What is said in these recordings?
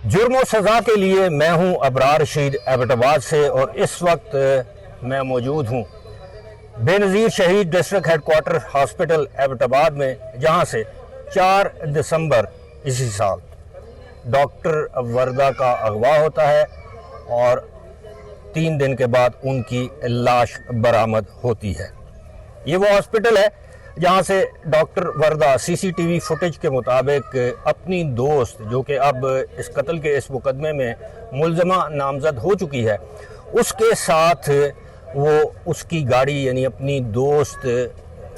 जुर्म और सज़ा के लिए मैं हूं अबरार रशीद एबटाबाद से और इस वक्त मैं मौजूद हूं बेनज़ीर शहीद डिस्ट्रिक्ट हेडक्वार्टर हॉस्पिटल एबटाबाद में, जहां से 4 दिसंबर इसी साल डॉक्टर वर्दा का अगवा होता है और 3 दिन के बाद उनकी लाश बरामद होती है। ये वो हॉस्पिटल है जहां से डॉक्टर वर्दा सीसीटीवी फुटेज के मुताबिक अपनी दोस्त, जो कि अब इस कत्ल के इस मुकदमे में मुलजमा नामजद हो चुकी है, उसके साथ वो उसकी गाड़ी यानी अपनी दोस्त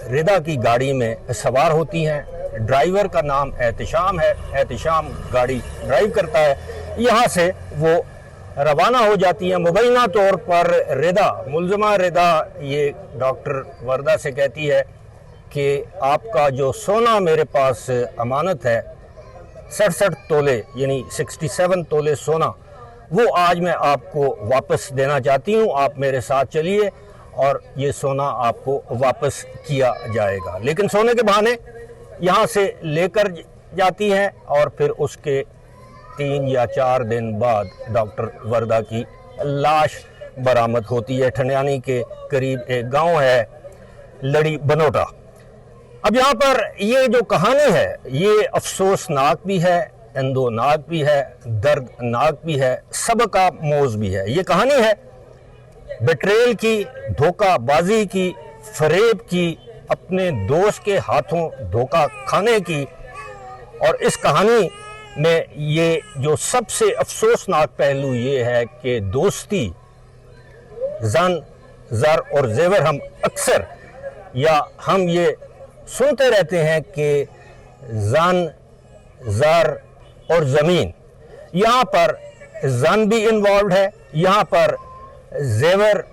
रिदा की गाड़ी में सवार होती हैं। ड्राइवर का नाम एहतिशाम है, एहतिशाम गाड़ी ड्राइव करता है। यहाँ से वो रवाना हो जाती हैं। मुबैना तौर पर मुलजमा रिदा ये डॉक्टर वर्दा से कहती है कि आपका जो सोना मेरे पास अमानत है 67 तोले यानी 67 तोले सोना, वो आज मैं आपको वापस देना चाहती हूँ। आप मेरे साथ चलिए और ये सोना आपको वापस किया जाएगा। लेकिन सोने के बहाने यहाँ से लेकर जाती हैं और फिर उसके 3 या 4 दिन बाद डॉक्टर वर्दा की लाश बरामद होती है। ठंडियानी के करीब एक गांव है लड़ी बनोटा। अब यहाँ पर ये जो कहानी है ये अफसोसनाक भी है, इंदोनाक भी है, दर्दनाक भी है, सबका मोज भी है। ये कहानी है बेट्रेल की, धोखाबाजी की, फरेब की, अपने दोस्त के हाथों धोखा खाने की। और इस कहानी में ये जो सबसे अफसोसनाक पहलू ये है कि दोस्ती, जन, ज़र और जेवर हम अक्सर या हम ये सुनते रहते हैं कि जन, ज़र और ज़मीन, यहाँ पर जन भी इन्वॉल्व है, यहाँ पर जेवर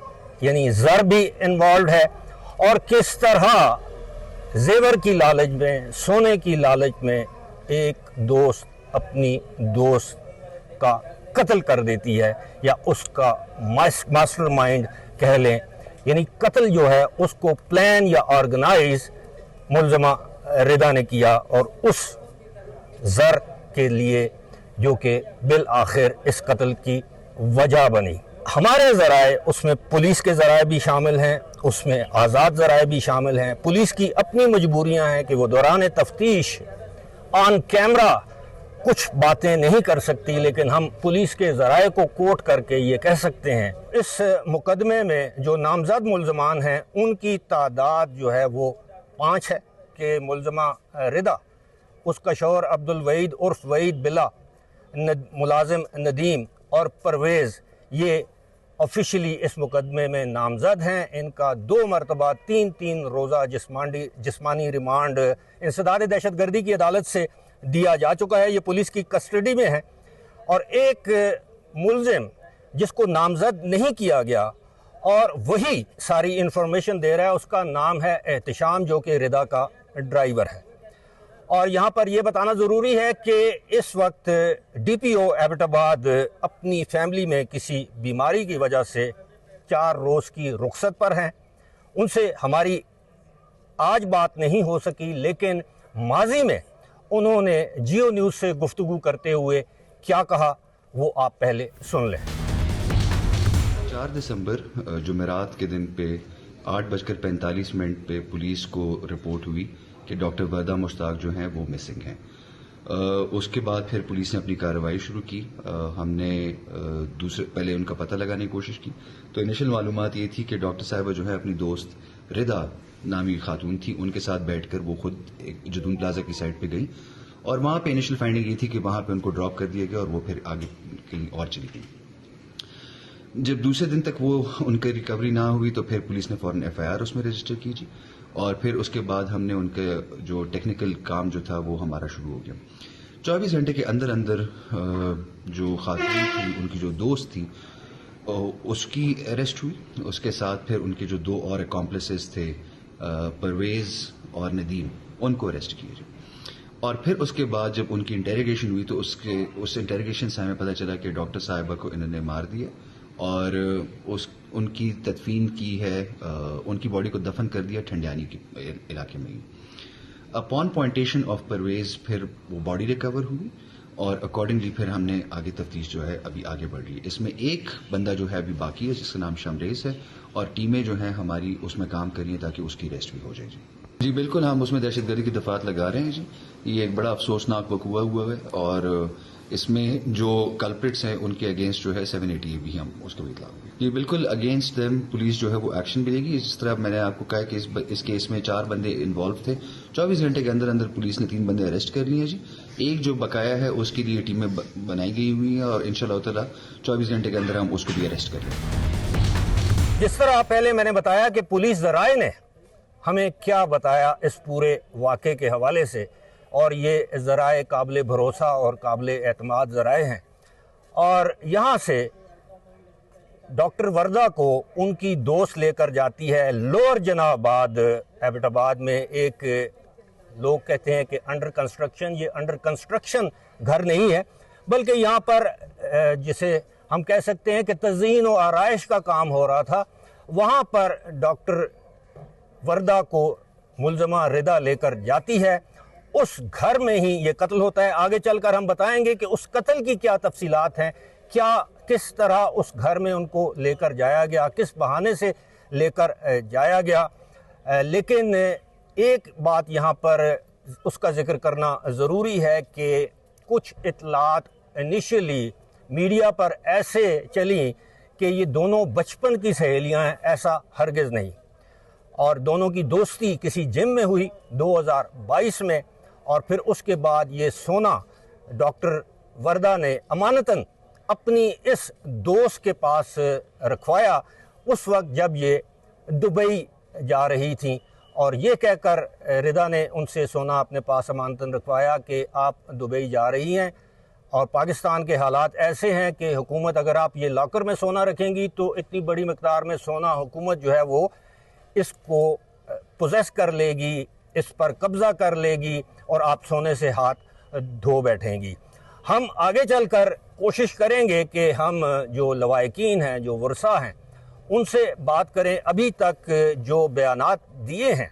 यानी ज़र भी इन्वॉल्व है। और किस तरह जेवर की लालच में, सोने की लालच में एक दोस्त अपनी दोस्त का कत्ल कर देती है या उसका मास्टरमाइंड कह लें। यानी कत्ल जो है उसको प्लान या ऑर्गेनाइज मुलजमा रिदा ने किया और उस ज़र के लिए जो कि बिल आखिर इस कत्ल की वजह बनी। हमारे ज़राए उसमें पुलिस के ज़राए भी शामिल हैं, उसमें आज़ाद ज़राए भी शामिल हैं। पुलिस की अपनी मजबूरियां हैं कि वो दौरान तफ्तीश ऑन कैमरा कुछ बातें नहीं कर सकती, लेकिन हम पुलिस के ज़राए को कोट करके ये कह सकते हैं इस मुकदमे में जो नामजद मुलजमान हैं उनकी तादाद जो है वो 5 है। कि मुलजमा रिदा, उसका शौहर अब्दुल वहीद उर्फ वहीद बिला, मुलाजिम नदीम और परवेज़, ये ऑफिशियली इस मुकदमे में नामजद हैं। इनका 2 मरतबा 3-3 रोज़ा जिस्मानी रिमांड इंसदाद दहशतगर्दी की अदालत से दिया जा चुका है। ये पुलिस की कस्टडी में है। और एक मुलजिम जिसको नामजद नहीं किया गया और वही सारी इंफॉर्मेशन दे रहा है, उसका नाम है एहतिशाम, जो कि रिदा का ड्राइवर है। और यहाँ पर यह बताना ज़रूरी है कि इस वक्त DPO एबटाबाद अपनी फैमिली में किसी बीमारी की वजह से 4 रोज़ की रुखसत पर हैं। उनसे हमारी आज बात नहीं हो सकी, लेकिन माजी में उन्होंने जियो न्यूज़ से गुफ्तगू करते हुए क्या कहा वो आप पहले सुन लें। 4 दिसंबर जुमेरात के दिन पे 8:45 पे पुलिस को रिपोर्ट हुई कि डॉक्टर वर्दा मुश्ताक जो हैं वो मिसिंग हैं। उसके बाद फिर पुलिस ने अपनी कार्रवाई शुरू की। हमने पहले उनका पता लगाने की कोशिश की तो इनिशियल मालूमात ये थी कि डॉक्टर साहिबा जो है अपनी दोस्त रिदा नामी खातून थी, उनके साथ बैठकर वो खुद एक जदून प्लाजा की साइड पे गई और वहां पे इनिशियल फाइंडिंग ये थी कि वहां पे उनको ड्रॉप कर दिया गया और वो फिर आगे कहीं और चली गई। जब दूसरे दिन तक वो उनकी रिकवरी ना हुई तो फिर पुलिस ने फौरन FIR उसमें रजिस्टर की जी। और फिर उसके बाद हमने उनके जो टेक्निकल काम जो था वो हमारा शुरू हो गया। 24 घंटे के अंदर अंदर जो खातून थी, उनकी जो दोस्त थी, उसकी अरेस्ट हुई। उसके साथ फिर उनके जो 2 और अकॉम्प्लिसेस थे, परवेज और नदीम, उनको अरेस्ट किया। और फिर उसके बाद जब उनकी इंटेरोगेशन हुई तो उस इंटेरोगेशन से हमें पता चला कि डॉक्टर साहिबा को इन्होंने मार दिया और उनकी तदफीन की है, उनकी बॉडी को दफन कर दिया ठंडियानी के इलाके में ही। अपॉन पॉइंटेशन ऑफ परवेज फिर वो बॉडी रिकवर हुई और अकॉर्डिंगली फिर हमने आगे तफ्तीश जो है अभी आगे बढ़ रही है। इसमें एक बंदा जो है अभी बाकी है जिसका नाम शमरेज है, और टीमें जो हैं हमारी उसमें काम कर रही हैं ताकि उसकी अरेस्ट भी हो जाए। जी बिल्कुल, हम उसमें दहशतगर्दी की दफात लगा रहे हैं जी। ये एक बड़ा अफसोसनाक वक़्वा हुआ है, और इसमें जो कल्प्रिट्स हैं उनके अगेंस्ट जो है 780 भी हम उसको भी लागू। ये बिल्कुल अगेंस्ट देम पुलिस जो है वो एक्शन भी लेगी। जिस तरह मैंने आपको कहा कि इस केस में 4 बंदे इन्वॉल्व थे। 24 घंटे के अंदर अंदर पुलिस ने 3 बंदे अरेस्ट कर लिए हैं जी। एक जो बकाया है उसके लिए टीमें बनाई गई हुई हैं, और इंशाल्लाह ताला 24 घंटे के अंदर हम उसको भी अरेस्ट कर लेंगे। जिस तरह पहले मैंने बताया कि पुलिस ज़राए ने हमें क्या बताया इस पूरे वाक़े के हवाले से, और ये ज़राए काबिल भरोसा और काबिल एतमाद ज़राए हैं। और यहाँ से डॉक्टर वर्दा को उनकी दोस्त लेकर जाती है लोअर जनाबाद एबटाबाद में। एक लोग कहते हैं कि अंडर कंस्ट्रक्शन, ये अंडर कंस्ट्रक्शन घर नहीं है, बल्कि यहाँ पर जिसे हम कह सकते हैं कि तज़ीन और आराइश का काम हो रहा था। वहाँ पर डॉक्टर वर्दा को मुलज़मा रिदा लेकर जाती है। उस घर में ही ये कत्ल होता है। आगे चलकर हम बताएंगे कि उस कत्ल की क्या तफसीलात हैं, किस तरह उस घर में उनको लेकर जाया गया, किस बहाने से लेकर जाया गया। लेकिन एक बात यहाँ पर उसका जिक्र करना ज़रूरी है कि कुछ इतलात इनिशियली मीडिया पर ऐसे चली कि ये दोनों बचपन की सहेलियाँ हैं। ऐसा हरगिज़ नहीं। और दोनों की दोस्ती किसी जिम में हुई 2022 में, और फिर उसके बाद ये सोना डॉक्टर वर्दा ने अमानतन अपनी इस दोस्त के पास रखवाया उस वक्त जब ये दुबई जा रही थी। और ये कहकर रिदा ने उनसे सोना अपने पास अमानतन रखवाया कि आप दुबई जा रही हैं और पाकिस्तान के हालात ऐसे हैं कि हुकूमत, अगर आप ये लॉकर में सोना रखेंगी तो इतनी बड़ी मकदार में सोना हुकूमत जो है वो इसको पोजेस कर लेगी, इस पर कब्ज़ा कर लेगी और आप सोने से हाथ धो बैठेंगी। हम आगे चलकर कोशिश करेंगे कि हम जो लवायकीन हैं, जो वर्सा हैं, उनसे बात करें। अभी तक जो बयानात दिए हैं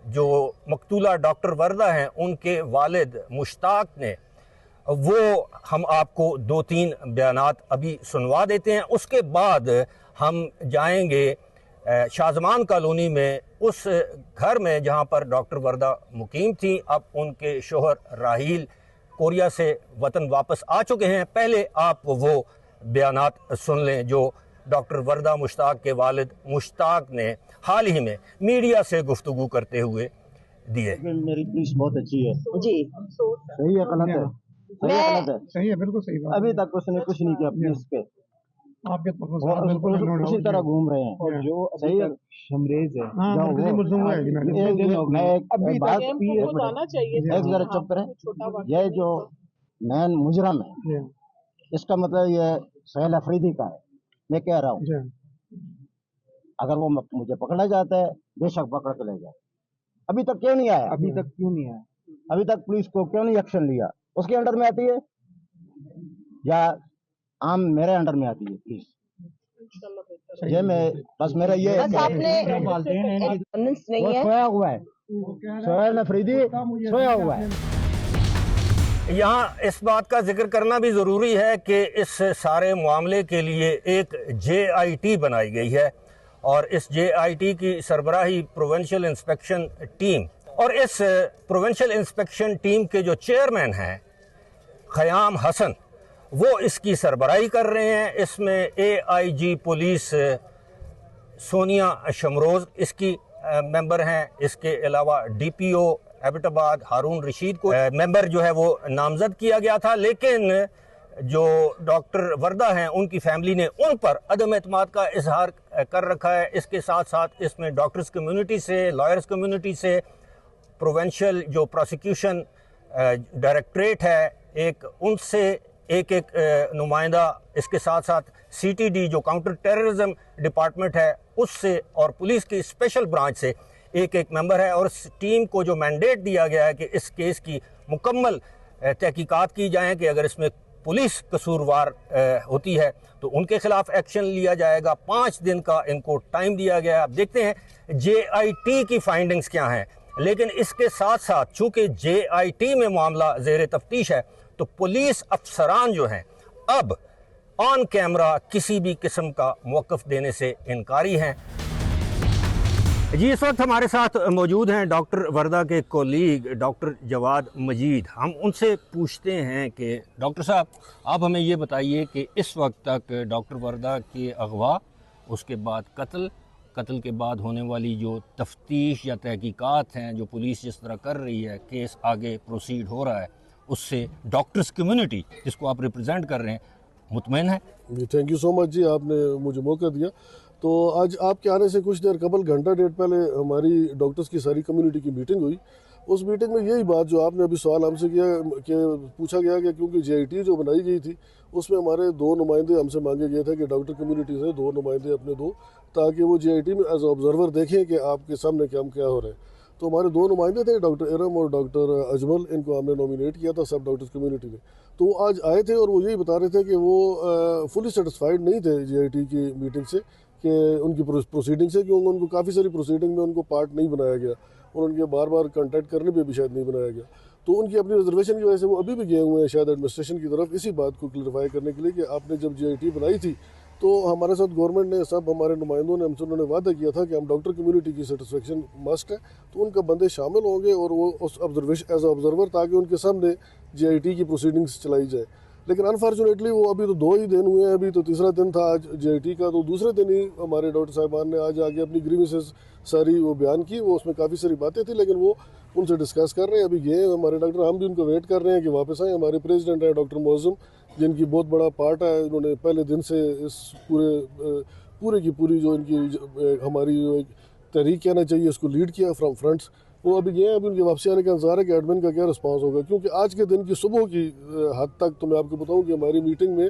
जो मकतूला डॉक्टर वर्दा हैं उनके वालिद मुश्ताक ने, वो हम आपको 2-3 बयानात अभी सुनवा देते हैं। उसके बाद हम जाएंगे शाहजमान कॉलोनी में, उस घर में जहां पर डॉक्टर वर्दा मुकीम थी। अब उनके शोहर राहील कोरिया से वतन वापस आ चुके हैं। पहले आप वो बयानात सुन लें जो डॉक्टर वर्दा मुश्ताक के वालिद मुश्ताक ने हाल ही में मीडिया से गुफ्तगू करते हुए दिए। मेरी पुलिस बहुत अच्छी है जी। सही है गलत है? सही है गलत है? सही है, बिल्कुल सही बात। अभी तक उसने कुछ नहीं किया पुलिस पे, आपके उसी तरह घूम रहे हैं। और जो सही है शमरेज है, एक जरा चुप करें। ये जो मैन मुजरम है, इसका मतलब ये सोहेल अफरीदी का है। मैं कह रहा हूँ अगर वो मुझे पकड़ा जाता है बेशक पकड़ के ले जाए। अभी तक क्यों नहीं आया? अभी तक क्यों नहीं आया? अभी तक पुलिस को क्यों नहीं एक्शन लिया? उसके अंडर में आती है या आम मेरे अंडर में आती है पुलिस? ये मैं बस मेरा ये बस आपने नहीं है। सोया हुआ है, सोहेल अफरीदी सोया हुआ है। यहाँ इस बात का जिक्र करना भी ज़रूरी है कि इस सारे मामले के लिए एक JIT बनाई गई है, और इस JIT की सरबराही प्रोविंशियल इंस्पेक्शन टीम, और इस प्रोविंशियल इंस्पेक्शन टीम के जो चेयरमैन हैं ख़याम हसन, वो इसकी सरबराही कर रहे हैं। इसमें AIG पुलिस सोनिया शमरोज़ इसकी मेंबर हैं। इसके अलावा DPO एबटाबाद हारून रशीद को मेंबर जो है वो नामजद किया गया था, लेकिन जो डॉक्टर वर्दा हैं उनकी फैमिली ने उन पर अदम एतमाद का इजहार कर रखा है। इसके साथ साथ इसमें डॉक्टर्स कम्युनिटी से, लॉयर्स कम्युनिटी से, प्रोविंशियल जो प्रोसिक्यूशन डायरेक्टरेट है एक, उनसे एक नुमाइंदा, इसके साथ साथ CTD जो काउंटर टेररिज्म डिपार्टमेंट है उससे, और पुलिस की स्पेशल ब्रांच से एक मेंबर है। और इस टीम को जो मैंडेट दिया गया है कि इस केस की मुकम्मल तहकीकात की जाए कि अगर इसमें पुलिस कसूरवार होती है तो उनके खिलाफ एक्शन लिया जाएगा। 5 दिन का इनको टाइम दिया गया है। अब देखते हैं JIT की फाइंडिंग्स क्या हैं। लेकिन इसके साथ साथ चूंकि JIT में मामला ज़ेर तफ्तीश है तो पुलिस अफसरान जो हैं अब ऑन कैमरा किसी भी किस्म का मौक़िफ़ देने से इनकारी हैं। जी, इस वक्त हमारे साथ मौजूद हैं डॉक्टर वर्दा के कोलीग डॉक्टर जवाद मजीद। हम उनसे पूछते हैं कि डॉक्टर साहब, आप हमें ये बताइए कि इस वक्त तक डॉक्टर वर्दा के अगवा, उसके बाद कत्ल के बाद होने वाली जो तफ्तीश या तहकीकात हैं जो पुलिस जिस तरह कर रही है, केस आगे प्रोसीड हो रहा है, उससे डॉक्टर्स कम्युनिटी जिसको आप रिप्रेजेंट कर रहे हैं मुतमईन है? जी, थैंक यू सो मच जी, आपने मुझे मौका दिया। तो आज आपके आने से कुछ देर कबल घंटा डेढ़ पहले हमारी डॉक्टर्स की सारी कम्युनिटी की मीटिंग हुई। उस मीटिंग में यही बात जो आपने अभी सवाल हमसे किया कि पूछा गया कि क्योंकि JIT जो बनाई गई थी उसमें हमारे 2 नुमाइंदे हमसे मांगे गए थे कि डॉक्टर कम्युनिटी से 2 नुमाइंदे अपने दो, ताकि वो JIT में एज ऑब्जर्वर देखें कि आपके सामने क्या हो रहा है। तो हमारे 2 नुमाइंदे थे, डॉक्टर इरम और डॉक्टर अजमल, इनको हमने नॉमिनेट किया था सब डॉक्टर्स कम्युनिटी में। तो वो आज आए थे और वो यही बता रहे थे कि वो फुली सेटिस्फाइड नहीं थे JIT की मीटिंग से, कि उनकी प्रोसीडिंग से, क्योंकि उनको काफ़ी सारी प्रोसीडिंग में उनको पार्ट नहीं बनाया गया और उनके बार बार कॉन्टैक्ट करने पे भी शायद नहीं बनाया गया। तो उनकी अपनी रिजर्वेशन की वजह से वो अभी भी गए हुए हैं शायद एडमिनिस्ट्रेशन की तरफ इसी बात को क्लियरिफाई करने के लिए कि आपने जब JIT बनाई थी तो हमारे साथ गवर्नमेंट ने, सब हमारे नुमाइंदों ने हमसे उन्होंने वादा किया था कि हम डॉक्टर कम्युनिटी की सेटिस्फेक्शन मस्ट है, तो उनका बंदे शामिल होंगे और वो उस ऑब्जर्वेशन एज ऑब्जर्वर, ताकि उनके सामने JIT की प्रोसीडिंग्स चलाई जाए। लेकिन अनफॉर्चुनेटली वो अभी तो 2 ही दिन हुए हैं, अभी तो तीसरा दिन था आज JIT का, तो दूसरे दिन ही हमारे डॉक्टर साहिबान ने आज आके अपनी ग्रीवेंसेस सारी वो बयान की। वो उसमें काफ़ी सारी बातें थी, लेकिन वो उनसे डिस्कस कर रहे हैं। अभी गए हमारे डॉक्टर, हम भी उनको वेट कर रहे हैं कि वापस आए। हमारे प्रेसिडेंट हैं डॉक्टर मौज़म, जिनकी बहुत बड़ा पार्ट है, उन्होंने पहले दिन से इस पूरे की पूरी जो इनकी हमारी जो एक तहरीक कहना चाहिए उसको लीड किया फ्रॉम फ्रंट्स। वो अभी गए, अभी उनकी वापसी आने का इंतजार है कि एडमिन का क्या रिस्पांस होगा, क्योंकि आज के दिन की सुबह की हद तक तो मैं आपको बताऊं कि हमारी मीटिंग में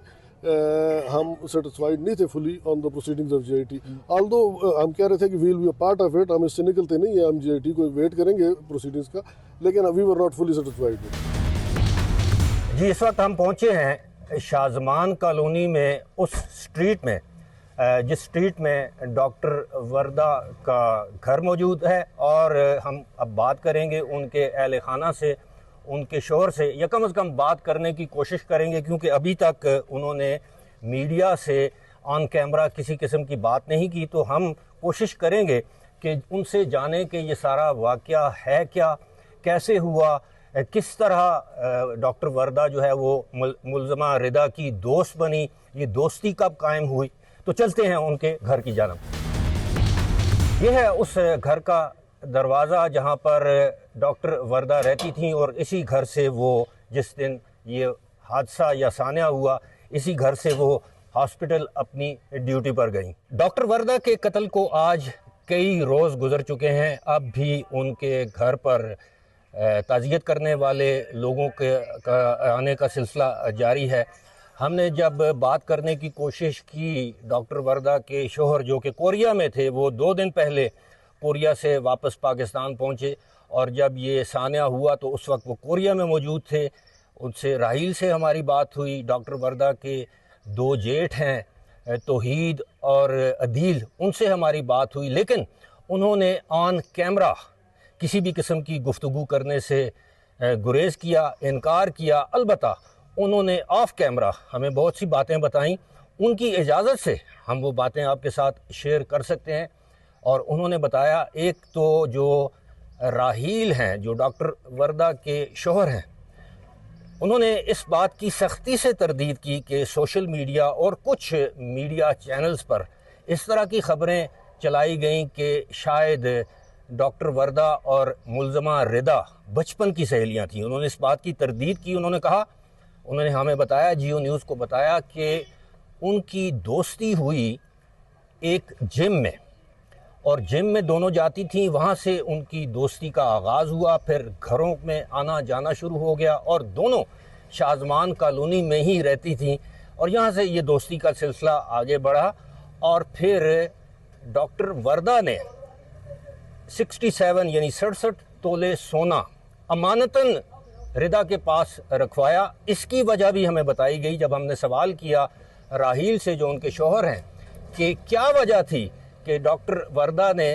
हम सेटिस्फाइड नहीं थे fully on the proceedings of JIT। Although हम कह रहे थे कि we'll be a part of it, हम इससे निकलते नहीं है, हम JIT को वेट करेंगे प्रोसीडिंग्स का, लेकिन we were not fully satisfied. जी, इस वक्त हम पहुँचे हैं शाहजमान कॉलोनी में, उस स्ट्रीट में जिस स्ट्रीट में डॉक्टर वर्दा का घर मौजूद है, और हम अब बात करेंगे उनके अहल खाना से, उनके शोहर से, या कम से कम बात करने की कोशिश करेंगे, क्योंकि अभी तक उन्होंने मीडिया से ऑन कैमरा किसी किस्म की बात नहीं की। तो हम कोशिश करेंगे कि उनसे जाने कि ये सारा वाक़या है क्या, कैसे हुआ, किस तरह डॉक्टर वर्दा जो है वो मुल्ज़मा रिदा की दोस्त बनी, ये दोस्ती कब कायम हुई। तो चलते हैं उनके घर की जानब। यह है उस घर का दरवाज़ा जहां पर डॉक्टर वर्दा रहती थीं, और इसी घर से वो, जिस दिन ये हादसा या सान्या हुआ, इसी घर से वो हॉस्पिटल अपनी ड्यूटी पर गईं। डॉक्टर वर्दा के कत्ल को आज कई रोज़ गुजर चुके हैं, अब भी उनके घर पर ताज़ियत करने वाले लोगों के आने का सिलसिला जारी है। हमने जब बात करने की कोशिश की डॉक्टर वर्दा के शोहर जो कि कोरिया में थे, वो 2 दिन पहले कोरिया से वापस पाकिस्तान पहुंचे, और जब ये सान्या हुआ तो उस वक्त वो कोरिया में मौजूद थे। उनसे राहील से हमारी बात हुई। डॉक्टर वर्दा के 2 जेठ हैं, तौहीद और अदील, उनसे हमारी बात हुई, लेकिन उन्होंने ऑन कैमरा किसी भी किस्म की गुफ्तगू करने से गुरेज किया, इनकार किया। अलबत्ता उन्होंने ऑफ कैमरा हमें बहुत सी बातें बताईं, उनकी इजाज़त से हम वो बातें आपके साथ शेयर कर सकते हैं। और उन्होंने बताया, एक तो जो राहील हैं, जो डॉक्टर वर्दा के शोहर हैं, उन्होंने इस बात की सख्ती से तरदीद की कि सोशल मीडिया और कुछ मीडिया चैनल्स पर इस तरह की ख़बरें चलाई गईं कि शायद डॉक्टर वर्दा और मुल्ज़मा रिदा बचपन की सहेलियां थीं। उन्होंने इस बात की तरदीद की। उन्होंने कहा, उन्होंने हमें बताया, जियो न्यूज़ को बताया कि उनकी दोस्ती हुई एक जिम में, और जिम में दोनों जाती थीं, वहाँ से उनकी दोस्ती का आगाज़ हुआ, फिर घरों में आना जाना शुरू हो गया, और दोनों शाहजमान कॉलोनी में ही रहती थीं, और यहाँ से ये दोस्ती का सिलसिला आगे बढ़ा। और फिर डॉक्टर वर्दा ने 67 यानी 67 तोले सोना अमानतन रिदा के पास रखवाया। इसकी वजह भी हमें बताई गई जब हमने सवाल किया राहील से, जो उनके शोहर हैं, कि क्या वजह थी कि डॉक्टर वर्दा ने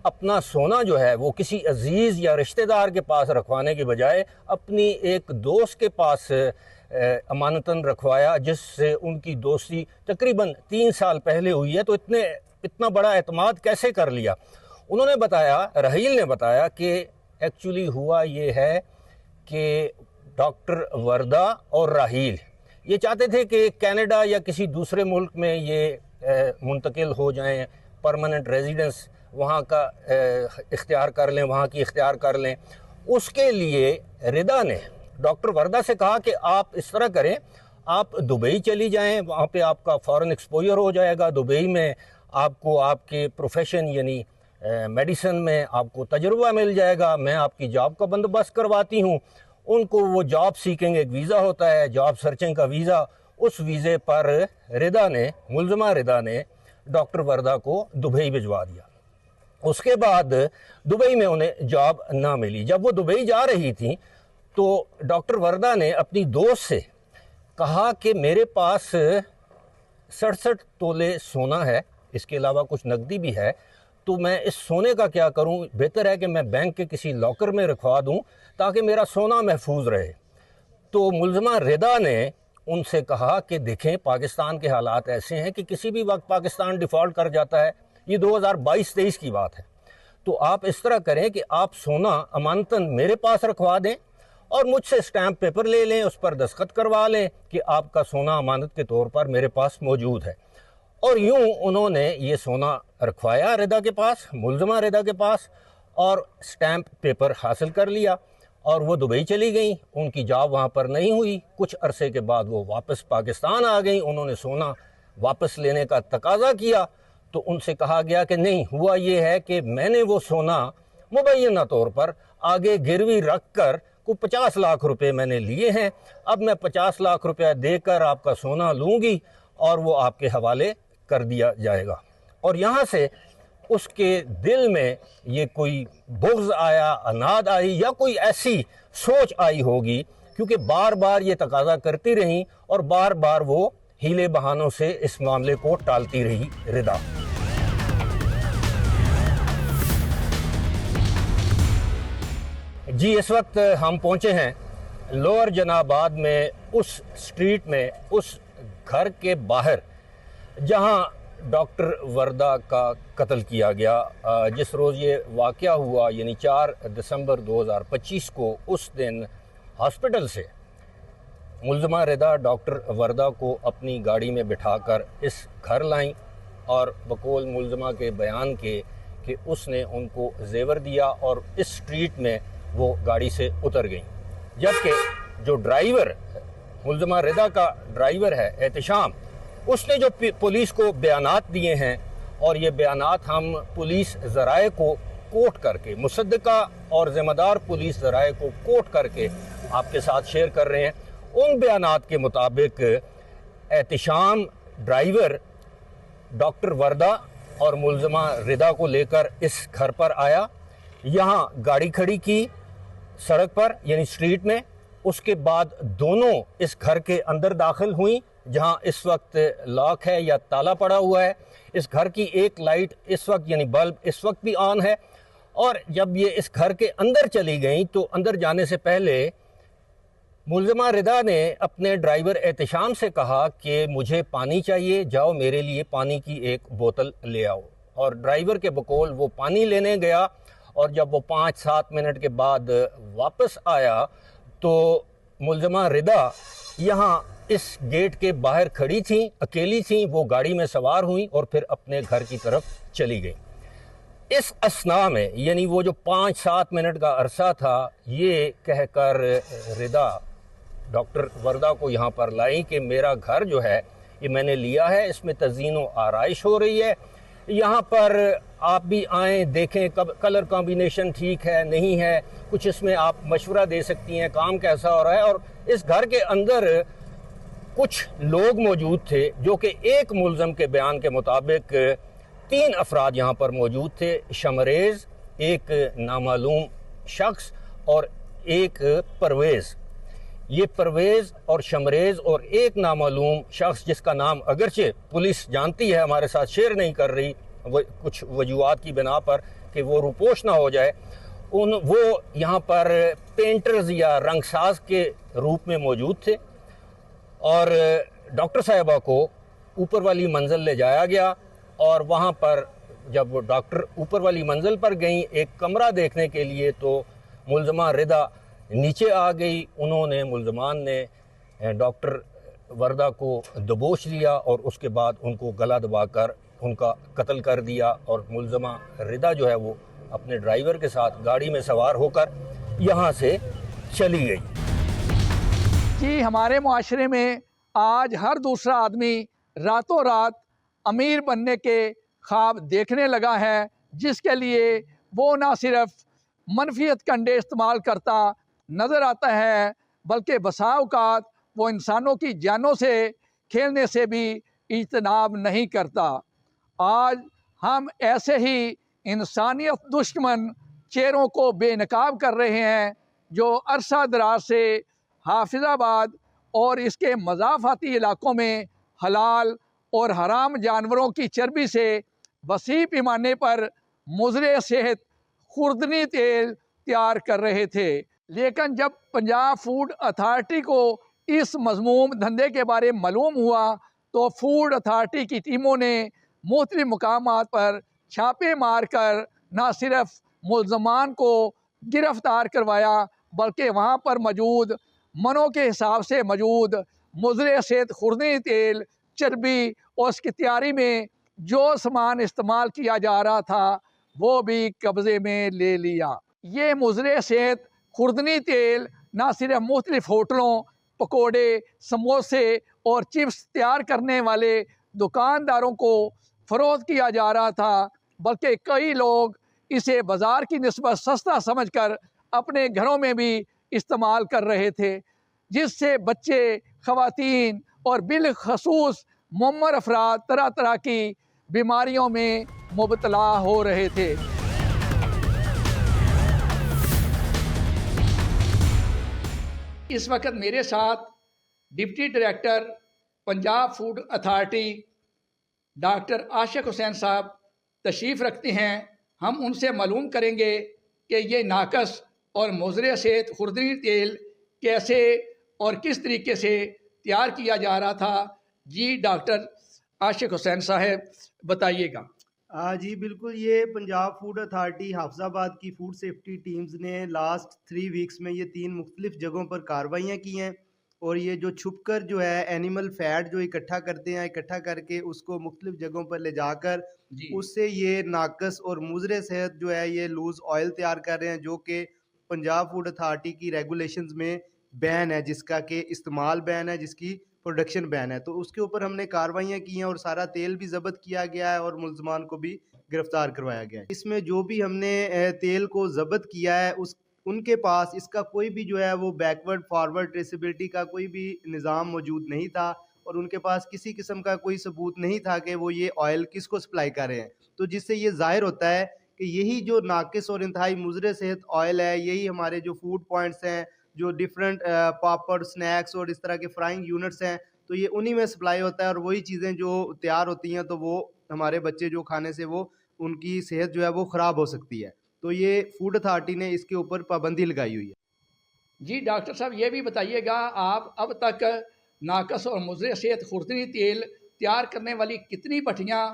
अपना सोना जो है वो किसी अजीज़ या रिश्तेदार के पास रखवाने के बजाय अपनी एक दोस्त के पास अमानतन रखवाया, जिससे उनकी दोस्ती तकरीबन 3 साल पहले हुई है। तो इतना बड़ा एतमाद कैसे कर लिया? उन्होंने बताया, रहील ने बताया कि एक्चुअली हुआ ये है कि डॉक्टर वर्दा और राहील ये चाहते थे कि कनाडा या किसी दूसरे मुल्क में ये मुंतकिल हो जाएं, परमानेंट रेजिडेंस वहाँ का इख्तियार कर लें, वहाँ की इख्तियार कर लें। उसके लिए रिदा ने डॉक्टर वर्दा से कहा कि आप इस तरह करें, आप दुबई चली जाएं, वहाँ पे आपका फॉरेन एक्सपोजर हो जाएगा। दुबई में आपको आपके प्रोफेशन यानी मेडिसिन में आपको तजुर्बा मिल जाएगा, मैं आपकी जॉब का बंदोबस्त करवाती हूँ। उनको वो जॉब सीकिंग एक वीज़ा होता है, जॉब सर्चिंग का वीज़ा, उस वीज़े पर रिदा ने, मुलजमा रिदा ने डॉक्टर वर्दा को दुबई भिजवा दिया। उसके बाद दुबई में उन्हें जॉब ना मिली। जब वो दुबई जा रही थी तो डॉक्टर वर्दा ने अपनी दोस्त से कहा कि मेरे पास 67 तोले सोना है, इसके अलावा कुछ नकदी भी है, तो मैं इस सोने का क्या करूं? बेहतर है कि मैं बैंक के किसी लॉकर में रखवा दूं ताकि मेरा सोना महफूज रहे। तो मुलजमा रिदा ने उनसे कहा कि देखें, पाकिस्तान के हालात ऐसे हैं कि किसी भी वक्त पाकिस्तान डिफ़ॉल्ट कर जाता है। ये 2022-23 की बात है। तो आप इस तरह करें कि आप सोना अमानतन मेरे पास रखवा दें और मुझसे स्टैम्प पेपर ले लें, उस पर दस्तखत करवा लें कि आपका सोना अमानत के तौर पर मेरे पास मौजूद है। और यूं उन्होंने ये सोना रखवाया रिदा के पास, मुलजमा रिदा के पास, और स्टैम्प पेपर हासिल कर लिया और वो दुबई चली गई। उनकी जॉब वहाँ पर नहीं हुई। कुछ अरसे के बाद वो वापस पाकिस्तान आ गई। उन्होंने सोना वापस लेने का तकाजा किया तो उनसे कहा गया कि नहीं, हुआ ये है कि मैंने वो सोना मुबैना तौर पर आगे गिरवी रख कर को 50 लाख रुपए मैंने लिए हैं। अब मैं 50 लाख रुपया देकर आपका सोना लूँगी और वो आपके हवाले कर दिया जाएगा। और यहाँ से उसके दिल में ये कोई बुग़्ज़ आया, अनाद आई, या कोई ऐसी सोच आई होगी, क्योंकि बार बार ये तकाजा करती रहीं और बार बार वो हीले बहानों से इस मामले को टालती रही रिदा। जी, इस वक्त हम पहुंचे हैं लोअर जनाबाद में, उस स्ट्रीट में, उस घर के बाहर जहां डॉक्टर वर्दा का कत्ल किया गया। जिस रोज़ ये वाक़या हुआ यानी 4 दिसंबर 2025 को, उस दिन हॉस्पिटल से मुलजमा रिदा डॉक्टर वर्दा को अपनी गाड़ी में बिठाकर इस घर लाई और बकौल मुलजमा के बयान के कि उसने उनको जेवर दिया और इस स्ट्रीट में वो गाड़ी से उतर गई। जबकि जो ड्राइवर, मुलजमा रिदा का ड्राइवर है एहतिशाम, उसने जो पुलिस को बयानात दिए हैं, और ये बयानात हम पुलिस ज़राए को कोट करके, मुसद्दका और ज़िम्मेदार पुलिस ज़राए को कोट करके आपके साथ शेयर कर रहे हैं। उन बयानात के मुताबिक एहतिशाम ड्राइवर डॉक्टर वर्दा और मुलजमा रिदा को लेकर इस घर पर आया, यहाँ गाड़ी खड़ी की सड़क पर यानी स्ट्रीट में। उसके बाद दोनों इस घर के अंदर दाखिल हुई, जहाँ इस वक्त लॉक है या ताला पड़ा हुआ है। इस घर की एक लाइट इस वक्त यानी बल्ब इस वक्त भी ऑन है। और जब ये इस घर के अंदर चली गई तो अंदर जाने से पहले मुलजमा रिदा ने अपने ड्राइवर एहतिशाम से कहा कि मुझे पानी चाहिए, जाओ मेरे लिए पानी की एक बोतल ले आओ। और ड्राइवर के बकौल वो पानी लेने गया और जब वो 5-7 मिनट के बाद वापस आया तो मुलजमा रिदा यहाँ इस गेट के बाहर खड़ी थी, अकेली थी। वो गाड़ी में सवार हुई और फिर अपने घर की तरफ चली गई। इस असना में यानी वो जो 5-7 मिनट का अरसा था, ये कहकर रिदा डॉक्टर वर्दा को यहाँ पर लाई कि मेरा घर जो है ये मैंने लिया है, इसमें तज़ीन व आराइश हो रही है, यहाँ पर आप भी आएँ, देखें कब कलर कॉम्बिनेशन ठीक है नहीं है, कुछ इसमें आप मशवरा दे सकती हैं, काम कैसा हो रहा है। और इस घर के अंदर कुछ लोग मौजूद थे जो कि एक मुलज़म के बयान के मुताबिक 3 अफराद यहाँ पर मौजूद थे, शमरेज़, एक नामालूम शख्स और एक परवेज़। ये परवेज़ और शमरेज़ और एक नामालूम शख्स, जिसका नाम अगरचे पुलिस जानती है, हमारे साथ शेयर नहीं कर रही कुछ वजूहात की बिना पर कि वो रुपोश ना हो जाए, वो यहाँ पर पेंटर्स या रंगसाज के रूप में मौजूद थे। और डॉक्टर साहिबा को ऊपर वाली मंजिल ले जाया गया और वहाँ पर जब वो डॉक्टर ऊपर वाली मंजिल पर गई एक कमरा देखने के लिए, तो मुल्ज़मा रिदा नीचे आ गई। उन्होंने मुल्ज़मान ने डॉक्टर वर्दा को दबोच लिया और उसके बाद उनको गला दबाकर उनका कत्ल कर दिया। और मुल्ज़मा रिदा जो है वो अपने ड्राइवर के साथ गाड़ी में सवार होकर यहाँ से चली गई। कि हमारे मुआशरे में आज हर दूसरा आदमी रातों रात अमीर बनने के ख्वाब देखने लगा है, जिसके लिए वो ना सिर्फ मनफियत कंडे इस्तेमाल करता नज़र आता है, बल्कि बसा औकात वो इंसानों की जानों से खेलने से भी इज्तनाब नहीं करता। आज हम ऐसे ही इंसानियत दुश्मन चेहरों को बेनकाब कर रहे हैं, जो अरसा दराज से हाफिज़ाबाद और इसके मज़ाफ़ाती इलाक़ों में हलाल और हराम जानवरों की चर्बी से वसी पैमाने पर मुज़रे सेहत खुर्दनी तेल तैयार कर रहे थे। लेकिन जब पंजाब फूड अथॉरिटी को इस मज़मूम धंधे के बारे में मालूम हुआ, तो फूड अथॉरिटी की टीमों ने मुख्तलिफ मकामात पर छापे मार कर न सिर्फ मुल्ज़मान को गिरफ़्तार करवाया, बल्कि वहाँ पर मौजूद मनों के हिसाब से मौजूद मुज़रे सेहत खुर्दनी तेल, चर्बी और उसकी तैयारी में जो सामान इस्तेमाल किया जा रहा था वो भी कब्ज़े में ले लिया। ये मुज़रे सेहत खुर्दनी तेल ना सिर्फ मुख्तलिफ होटलों, पकोड़े, समोसे और चिप्स तैयार करने वाले दुकानदारों को फ़रोख्त किया जा रहा था, बल्कि कई लोग इसे बाज़ार की निस्बत सस्ता समझकर अपने घरों में भी इस्तेमाल कर रहे थे, जिससे बच्चे, ख़वातीन और बिलखसूस मुअम्मर अफराद तरह तरह की बीमारियों में मुबतला हो रहे थे। इस वक्त मेरे साथ deputy director Punjab food authority doctor Ashiq Hussain साहब तशरीफ़ रखते हैं। हम उनसे मालूम करेंगे कि ये नाकस और मुज़रे सेहत खुर्दनी तेल कैसे और किस तरीके से तैयार किया जा रहा था। जी डॉक्टर आशिक हुसैन साहब बताइएगा। जी बिल्कुल, ये पंजाब फूड अथॉरिटी हाफिज़ाबाद की फूड सेफ्टी टीम्स ने लास्ट 3 वीक्स में ये 3 मुख्तलिफ जगहों पर कार्रवाइयाँ की हैं। और ये जो छुप कर जो है एनिमल फैट जो इकट्ठा करते हैं, इकट्ठा करके उसको मुख्तलिफ जगहों पर ले जाकर उससे ये नाकस और मुज़रे सेहत जो है ये लूज़ ऑयल तैयार कर रहे हैं, जो कि पंजाब फूड अथॉरिटी की रेगुलेशंस में बैन है, जिसका कि इस्तेमाल बैन है, जिसकी प्रोडक्शन बैन है। तो उसके ऊपर हमने कार्रवाइयाँ की हैं और सारा तेल भी ज़ब्त किया गया है और मुल्ज़मान को भी गिरफ़्तार करवाया गया है। इसमें जो भी हमने तेल को ज़ब्त किया है उनके पास इसका कोई भी जो है वो बैकवर्ड फॉरवर्ड ट्रेसेबिलिटी का कोई भी निज़ाम मौजूद नहीं था और उनके पास किसी किस्म का कोई सबूत नहीं था कि वो ये ऑयल किसको सप्लाई कर रहे हैं। तो जिससे ये ज़ाहिर होता है कि यही जो नाकिस और इंतहाई मुज़रे सेहत ऑयल है, यही हमारे जो फूड पॉइंट्स हैं, जो डिफरेंट पापड़, स्नैक्स और इस तरह के फ्राइंग यूनिट्स हैं, तो ये उन्हीं में सप्लाई होता है और वही चीज़ें जो तैयार होती हैं तो वो हमारे बच्चे जो खाने से वो उनकी सेहत जो है वो ख़राब हो सकती है। तो ये फूड अथॉरिटी ने इसके ऊपर पाबंदी लगाई हुई है। जी डॉक्टर साहब, ये भी बताइएगा, आप अब तक नाकस और मुज़रे सेहत खुर्दनी तेल तैयार करने वाली कितनी भट्टियाँ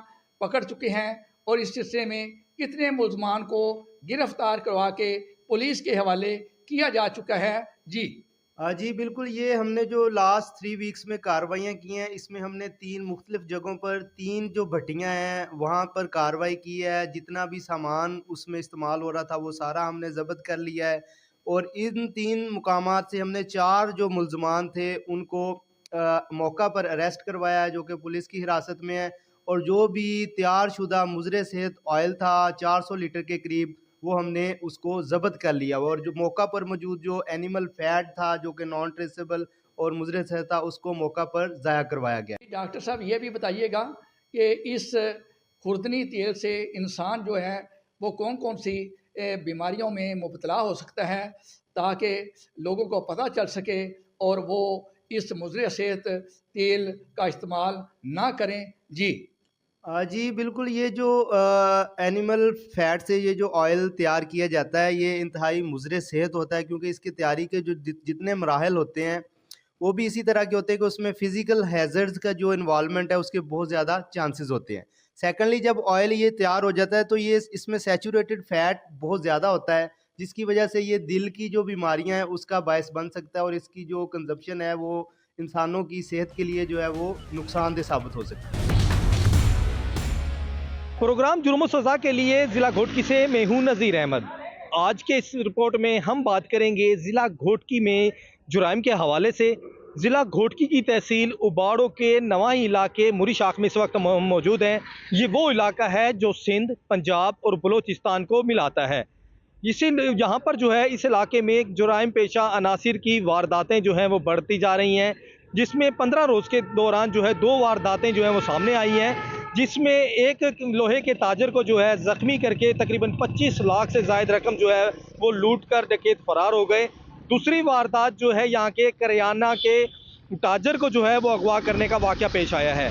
पकड़ चुके हैं और इस सिलसिले में कितने मुल्ज़मान को गिरफ़्तार करवा के पुलिस के हवाले किया जा चुका है? जी बिल्कुल, ये हमने जो लास्ट 3 वीक्स में कार्रवाइयाँ की हैं, इसमें हमने 3 मुख्तलिफ जगहों पर 3 जो भट्टियाँ हैं वहाँ पर कार्रवाई की है। जितना भी सामान उसमें इस्तेमाल हो रहा था वो सारा हमने ज़ब्त कर लिया है और इन 3 मुकामात से हमने 4 जो मुल्ज़मान थे उनको मौका पर अरेस्ट करवाया है, जो कि पुलिस की हिरासत में है। और जो भी तैयार शुदा मुज़रे सेहत ऑयल था 400 लीटर के करीब, वो हमने उसको ज़ब्त कर लिया और जो मौका पर मौजूद जो एनिमल फैट था जो कि नॉन ट्रेसेबल और मुज़रे सेहत था उसको मौका पर ज़ाया करवाया गया। डॉक्टर साहब, ये भी बताइएगा कि इस खुर्दनी तेल से इंसान जो है वो कौन कौन सी बीमारियों में मुबतला हो सकता है, ताकि लोगों को पता चल सके और वो इस मुज़रे सेहत तेल का इस्तेमाल ना करें। जी जी बिल्कुल, ये जो एनिमल फैट से ये जो ऑयल तैयार किया जाता है, ये इंतहाई मुज़र सेहत होता है, क्योंकि इसकी तैयारी के जो जितने मराहल होते हैं वो भी इसी तरह के होते हैं कि उसमें फिजिकल हैजर्ड्स का जो इन्वॉल्वमेंट है उसके बहुत ज़्यादा चांसेस होते हैं। सेकेंडली, जब ऑयल ये तैयार हो जाता है तो ये इसमें सैचुरेटेड फैट बहुत ज़्यादा होता है, जिसकी वजह से ये दिल की जो बीमारियां हैं उसका बायस बन सकता है, और इसकी जो कंजप्शन है वो इंसानों की सेहत के लिए जो है वो नुकसानदेह साबित हो सकता है। प्रोग्राम जुर्म सज़ा के लिए ज़िला घोटकी से मैं हूं नज़ीर अहमद। आज के इस रिपोर्ट में हम बात करेंगे ज़िला घोटकी में जुराइम के हवाले से। ज़िला घोटकी की तहसील उबाड़ो के नवाई इलाके मुरी शाख में इस वक्त मौजूद हैं। ये वो इलाका है जो सिंध, पंजाब और बलोचिस्तान को मिलाता है। इसी यहाँ पर जो है इस इलाके में जुराइम पेशा अनासिर की वारदातें जो हैं वो बढ़ती जा रही हैं, जिसमें 15 रोज़ के दौरान जो है 2 वारदातें जो हैं वो सामने आई हैं, जिसमें एक लोहे के ताजर को जो है ज़ख्मी करके तकरीबन 25 लाख से ज़ायद रकम जो है वो लूट कर डकैत फरार हो गए। दूसरी वारदात जो है यहाँ के करियाना के ताजर को जो है वो अगवा करने का वाक़या पेश आया है।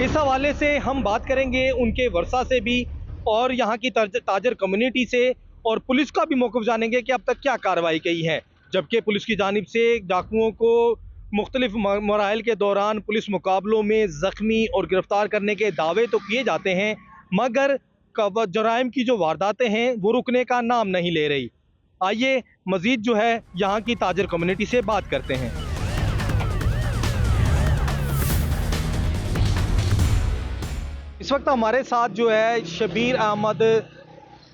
इस हवाले से हम बात करेंगे उनके वर्षा से भी और यहाँ की ताजर कम्युनिटी से, और पुलिस का भी मौक़िफ़ जानेंगे कि अब तक क्या कार्रवाई की है। जबकि पुलिस की जानिब से डाकुओं को मुख्तलिफ मराहल के दौरान पुलिस मुकाबलों में ज़ख्मी और गिरफ़्तार करने के दावे तो किए जाते हैं, मगर जराइम की जो वारदातें हैं वो रुकने का नाम नहीं ले रही। आइए मज़ीद जो है यहाँ की ताजर कम्युनिटी से बात करते हैं। इस वक्त हमारे साथ जो है शबीर अहमद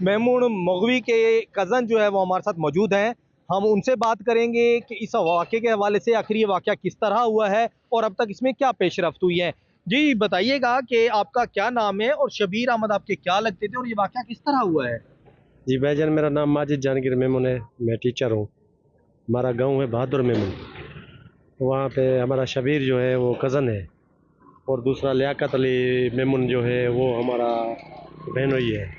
मेमून मगवी के कज़न जो है वो हमारे साथ मौजूद हैं। हम उनसे बात करेंगे कि इस वाक़े के हवाले से आखिर ये वाक़या किस तरह हुआ है और अब तक इसमें क्या पेशरफ्त हुई है। जी बताइएगा कि आपका क्या नाम है और शबीर अहमद आपके क्या लगते थे और ये वाक़या किस तरह हुआ है। जी भाईजान, मेरा नाम माजिद जहांगीर मेमून है, मैं टीचर हूँ। हमारा गांव है बहादुर मेमून, वहाँ पे हमारा शबीर जो है वो कज़न है, और दूसरा लियाकत अली मेमून जो है वो हमारा बहनोई है।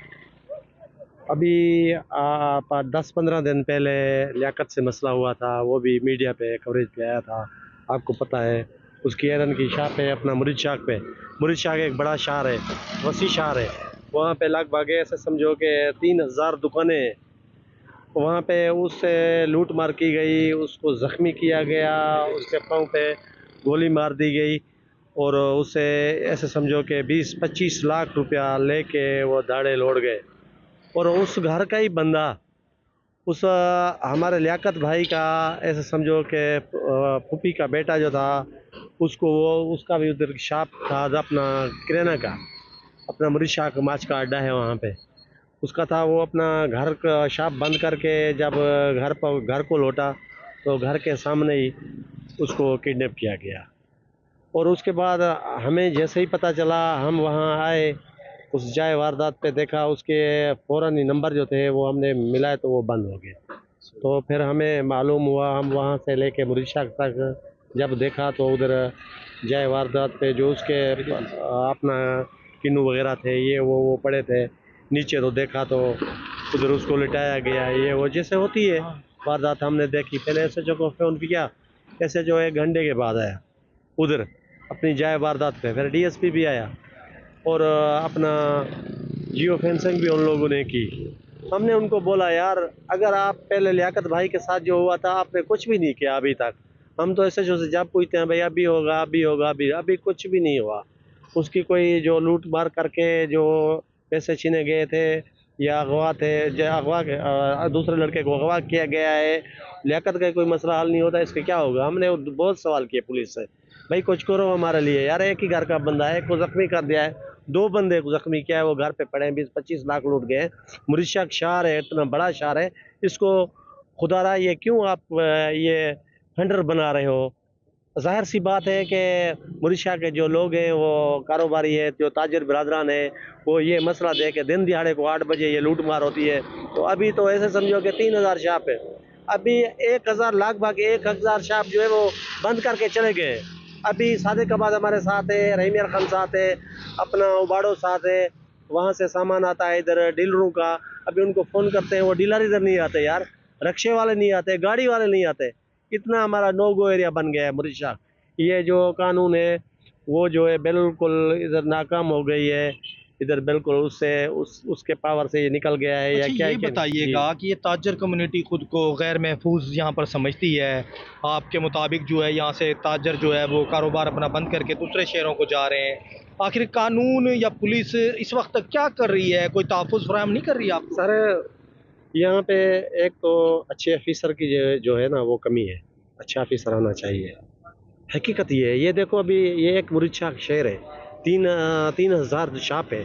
अभी 10-15 दिन पहले लियाकत से मसला हुआ था, वो भी मीडिया पे कवरेज पे आया था, आपको पता है। उसकी एरन की शाह पे अपना मुरीद शाख पे, मुरीद शाख एक बड़ा शहर है, वसी शहर है, वहाँ पे लगभग ऐसे समझो कि 3000 दुकानें हैं। वहाँ पे उससे लूट मार की गई, उसको ज़ख्मी किया गया, उसके पाँव पे गोली मार दी गई, और उससे ऐसे समझो कि 20-25 लाख रुपया लेके वो दाड़े लौट गए। और उस घर का ही बंदा, उस हमारे लियाकत भाई का ऐसे समझो कि फूफी का बेटा जो था, उसको वो उसका भी उधर शॉप था अपना किराना का, अपना मुरीद शाख माछ का अड्डा है वहाँ पे, उसका था। वो अपना घर का शॉप बंद करके जब घर को लौटा तो घर के सामने ही उसको किडनैप किया गया। और उसके बाद हमें जैसे ही पता चला, हम वहाँ आए, उस जाए वारदात पे देखा, उसके फ़ौरन ही नंबर जो थे वो हमने मिलाए तो वो बंद हो गए। तो फिर हमें मालूम हुआ, हम वहाँ से लेके मुरीद शाख तक जब देखा तो उधर जाए वारदात पे जो उसके अपना किन्नू वगैरह थे ये वो पड़े थे नीचे, तो देखा तो उधर उसको लिटाया गया। ये वो जैसे होती है वारदात हमने देखी। पहले ऐसे जो को फ़ोन किया, ऐसे जो 1 घंटे के बाद आया उधर अपनी जाए वारदात पे। फिर DSP भी आया और अपना जियो फेंसिंग भी उन लोगों ने की। हमने उनको बोला, यार अगर आप पहले लियाकत भाई के साथ जो हुआ था आपने कुछ भी नहीं किया अभी तक, हम तो ऐसे जो से जब पूछते हैं भाई अभी होगा अभी होगा, अभी कुछ भी नहीं हुआ। उसकी कोई जो लूट मार करके जो पैसे छीने गए थे या अगवा थे, जो अगवा दूसरे लड़के को अगवा किया गया है, लियाकत का कोई मसला हल नहीं होता, इसके क्या होगा। हमने बहुत सवाल किए पुलिस से, भाई कुछ करो हमारे लिए यार। एक ही घर का बंदा है, को ज़ख्मी कर दिया है, 2 बंदे को ज़ख्मी किया है, वो घर पे पड़े हैं, 20-25 लाख लूट गए। मुरीद शाख शहर है, इतना बड़ा शहर है, इसको खुदारा ये क्यों आप ये खंडर बना रहे हो। ज़ाहिर सी बात है कि मुरीद शाख के जो लोग हैं वो कारोबारी है, जो ताजर बिरादरान है, वो ये मसला दे के दिन दिहाड़े को 8 बजे ये लूट मार होती है। तो अभी तो ऐसे समझो कि 3000 शाप है, अभी 1000 लगभग 1000 शाप जो है वो बंद करके चले गए। अभी सादे के बाद हमारे साथ है, रहीम यार खान साथ है, अपना उबाड़ो साथ है, वहाँ से सामान आता है इधर डीलरों का। अभी उनको फ़ोन करते हैं, वो डीलर इधर नहीं आते यार, रिक्शे वाले नहीं आते, गाड़ी वाले नहीं आते। इतना हमारा नो गो एरिया बन गया है मुरीद शाख। ये जो कानून है वो जो है बिल्कुल इधर नाकाम हो गई है, इधर बिल्कुल उसके पावर से ये निकल गया है। अच्छा, या क्या ये बताइएगा कि ये ताजर कम्युनिटी खुद को गैर महफूज यहाँ पर समझती है, आपके मुताबिक जो है यहाँ से ताजर जो है वो कारोबार अपना बंद करके दूसरे शहरों को जा रहे हैं, आखिर कानून या पुलिस इस वक्त क्या कर रही है, कोई तहफ़्फ़ुज़ फराहम नहीं कर रही आपको? सर यहाँ पे एक तो अच्छे ऑफिसर की जो है ना वो कमी है, अच्छा ऑफिसर आना चाहिए। हकीकत ये है, ये देखो अभी ये एक मुरीच्छा शहर है, 3,000 शॉप है।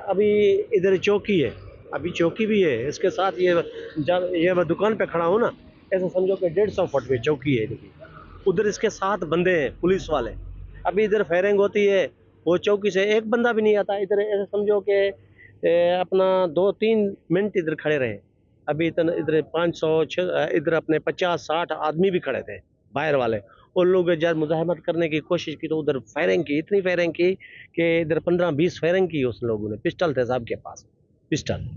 अभी इधर चौकी है, अभी चौकी भी है, इसके साथ ये जब ये मैं दुकान पे खड़ा हूँ ना, ऐसा समझो कि 150 फुट में चौकी है इनकी। उधर इसके 7 बंदे हैं पुलिस वाले। अभी इधर फायरिंग होती है, वो चौकी से एक बंदा भी नहीं आता। इधर ऐसा समझो कि अपना 2-3 मिनट इधर खड़े रहे। अभी इधर 500 इधर अपने 50-60 आदमी भी खड़े थे बाहर वाले। उन लोगों जब मुजाहमत करने की कोशिश की तो उधर फायरिंग की, इतनी फायरिंग की कि इधर 15-20 फायरिंग की उस लोगों ने। पिस्टल थे साहब के पास, पिस्टल।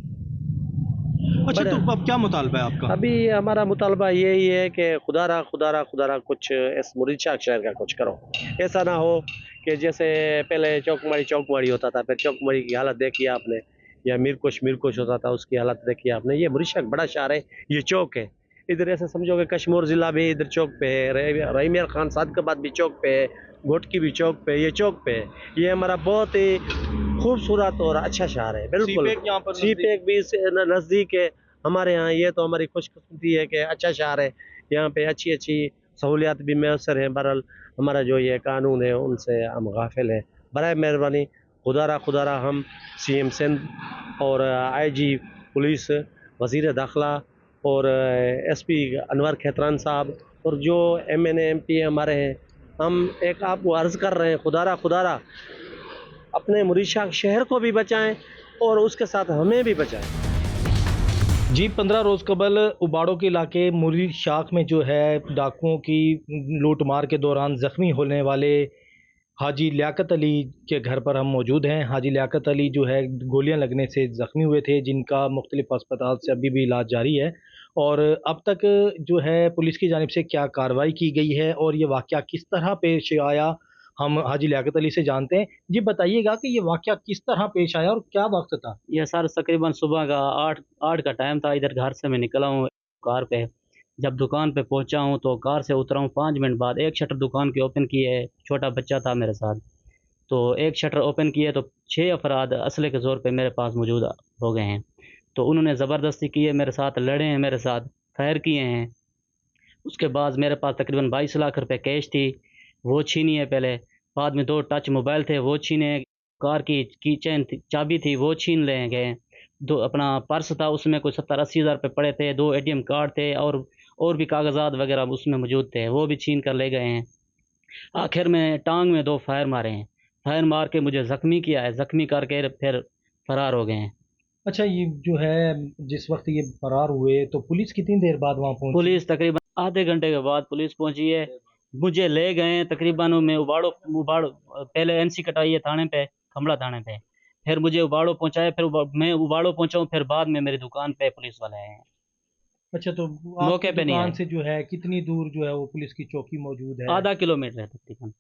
अच्छा, तो अब क्या मुतालबा है आपका? अभी हमारा मुतालबा यही है कि खुदारा कुछ इस मुरीच्छा शहर का कुछ करो। ऐसा ना हो कि जैसे पहले चौकमाड़ी होता था, फिर चौकमाड़ी की हालत देखी आपने, या मीरकुश होता था, उसकी हालत देखी आपने। ये मुरीच्छा बड़ा शहर है, ये चौक है। इधर ऐसे समझो कि कश्मीर ज़िला भी इधर चौक पे है, रहीमिया खान सादकाबाद भी चौक पे है, घोटकी भी चौक पे, ये चौक पे है। ये हमारा बहुत ही खूबसूरत और अच्छा शहर है। बिल्कुल सी पैक भी नज़दीक है हमारे यहाँ। ये तो हमारी खुशकिस्मती है कि अच्छा शहर है, यहाँ पे अच्छी सहूलियात भी मैसर हैं। बहरहाल हमारा जो ये कानून है उनसे हम गाफिल हैं। बराए मेहरबानी खुदारा हम CM सिंध और IG पुलिस, वज़ीर दाखिला और SP अनवर खैतरान साहब और जो MNA MP हमारे हैं, हम एक आपको अर्ज़ कर रहे हैं, खुदारा अपने मुरीच्छा शहर को भी बचाएं और उसके साथ हमें भी बचाएं। जी, 15 रोज़ कबल उबाड़ों के इलाके मुरी शाख में जो है डाकुओं की लूट मार के दौरान ज़ख्मी होने वाले हाजी लियाकत अली के घर पर हम मौजूद हैं। हाजी लियाकत अली जो है गोलियां लगने से ज़ख्मी हुए थे, जिनका मुख्तलिफ अस्पताल से अभी भी इलाज जारी है। और अब तक जो है पुलिस की जानिब से क्या कार्रवाई की गई है और ये वाक़या किस तरह पेश आया, हम हाजी लियाकत अली से जानते हैं। जी बताइएगा कि ये वाक़या किस तरह पेश आया और क्या वक्त था? ये सर तकरीबन सुबह का 8 का टाइम था। इधर घर से मैं निकला हूँ कार पे, जब दुकान पे पहुँचा हूँ तो कार से उतरा हूँ 5 मिनट बाद एक शटर दुकान की ओपन की है, छोटा बच्चा था मेरे साथ, तो एक शटर ओपन किए तो 6 अफराद असले के ज़ोर पे मेरे पास मौजूद हो गए हैं। तो उन्होंने ज़बरदस्ती की है मेरे साथ, लड़े हैं मेरे साथ, फायर किए हैं। उसके बाद मेरे पास तकरीबन 22 लाख रुपए कैश थी, वो छीनी है पहले। बाद में 2 टच मोबाइल थे वो छीने, कार की चेन चाबी थी वो छीन ले गए। 2 अपना पर्स था, उसमें कोई 70-80 हज़ार रुपये पड़े थे, 2 ATM कार्ड थे और भी कागजात वगैरह उसमें मौजूद थे, वो भी छीन कर ले गए हैं। आखिर में टांग में 2 फायर मारे हैं, फायर मार के मुझे ज़ख्मी किया है, ज़ख्मी करके फिर फरार हो गए हैं। अच्छा, ये जो है जिस वक्त ये फरार हुए तो पुलिस कितनी देर बाद वहाँ पहुँची? पुलिस तकरीबन आधे घंटे के बाद पुलिस पहुंची है, मुझे ले गए तकरीबन। मैं उबाड़ो पहले NC कटाई है थाने पे, खमड़ा थाने पे, फिर मुझे उबाड़ो पहुंचाए, फिर मैं उबाड़ो पहुंचा हूँ, फिर बाद में मेरी दुकान पे पुलिस वाले आए हैं। अच्छा, तो मौके पे नहीं दुकान आए। से जो है कितनी दूर जो है वो पुलिस की चौकी मौजूद है? आधा किलोमीटर है तकरीबन।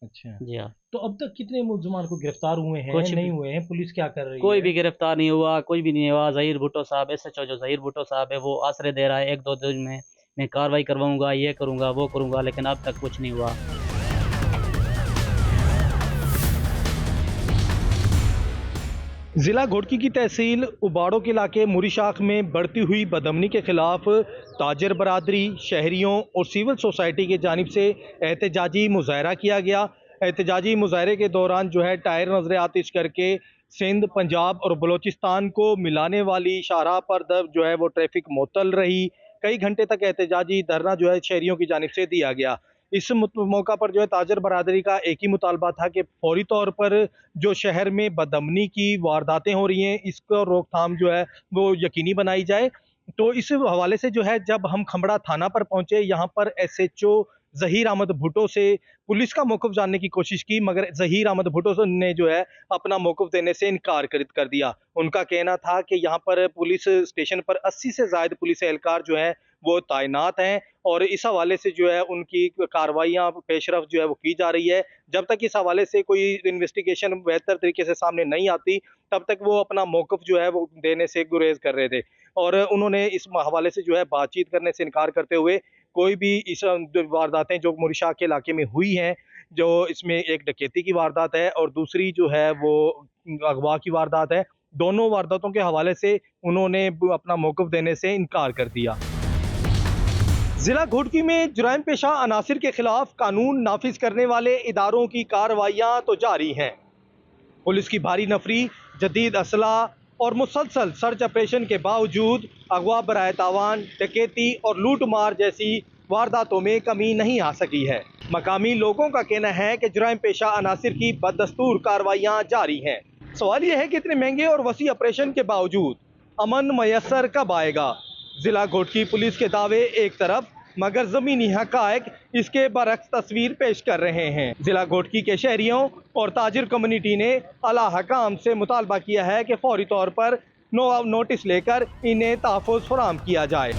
अच्छा जी हाँ। तो अब तक कितने मुलजमान को गिरफ्तार हुए हैं, कुछ नहीं हुए हैं? पुलिस क्या कर रही कोई है? भी गिरफ्तार नहीं हुआ, कोई भी नहीं हुआ। ज़हीर भुट्टो साहब, SHO जो ज़हीर भुट्टो साहब है वो आसरे दे रहा है 1-2 दिन में मैं कार्रवाई करवाऊंगा, ये करूंगा वो करूंगा, लेकिन अब तक कुछ नहीं हुआ। जिला घोटकी की तहसील उबाड़ो के इलाके मुरीशाख में बढ़ती हुई बदअमनी के खिलाफ ताजर बरादरी, शहरियों और सिविल सोसाइटी की जानिब से एहतजाजी मुजाहरा किया गया। एहतजाजी मुजाहरे के दौरान जो है टायर नजर आतिश करके सिंध, पंजाब और बलूचिस्तान को मिलाने वाली शाहराह पर जो है वो ट्रैफिक मुअत्तल रही। कई घंटे तक एहतजाजी धरना जो है शहरियों की जानिब से दिया गया। इस मौका पर जो है ताजर बरादरी का एक ही मुतालबा था कि फौरी तौर पर जो शहर में बदअमनी की वारदातें हो रही हैं इसका रोकथाम जो है वो यकीनी बनाई जाए। तो इस हवाले से जो है जब हम खमड़ा थाना पर पहुंचे, यहाँ पर SHO ज़हीर अहमद भुट्टो से पुलिस का मौक़िफ़ जानने की कोशिश की, मगर ज़हीर अहमद भुट्टो ने जो है अपना मौक़िफ़ देने से इनकार कर दिया। उनका कहना था कि यहाँ पर पुलिस स्टेशन पर 80 से ज़ायद पुलिस एहलकार जो है वो तैनात हैं और इस हवाले से जो है उनकी कार्रवाइयाँ पेशरफ जो है वो की जा रही है। जब तक इस हवाले से कोई इन्वेस्टिगेशन बेहतर तरीके से सामने नहीं आती तब तक वो अपना मौक़िफ़ जो है वो देने से गुरेज कर रहे थे और उन्होंने इस हवाले से जो है बातचीत करने से इनकार करते हुए कोई भी इस वारदातें जो मुरिशा के इलाके में हुई हैं, जो इसमें एक डकैती की वारदात है और दूसरी जो है वो अगवा की वारदात है, दोनों वारदातों के हवाले से उन्होंने अपना मौक़िफ़ देने से इनकार कर दिया। जिला घोटकी में जुराइम पेशा अनासिर के खिलाफ कानून नाफिज करने वाले इदारों की कार्रवाइयाँ तो जारी हैं। पुलिस की भारी नफरी, जदीद असला और मुसलसल सर्च ऑपरेशन के बावजूद अगवा बराए तावान, डकैती और लूट मार जैसी वारदातों में कमी नहीं आ सकी है। मकामी लोगों का कहना है कि जुराइम पेशा अनासिर की बददस्तूर कार्रवाइयाँ जारी हैं। सवाल यह है कि इतने महंगे और वसी ऑपरेशन के बावजूद अमन मयसर कब आएगा। जिला घोटकी पुलिस के दावे एक तरफ, मगर ज़मीनी हक़ाइक़ इसके बरक्स तस्वीर पेश कर रहे हैं। जिला घोटकी के शहरियों और ताजिर कम्युनिटी ने आला हकाम से मुतालबा किया है कि फौरी तौर पर नोटिस लेकर इन्हें तहफ़्फ़ुज़ फराहम किया जाए।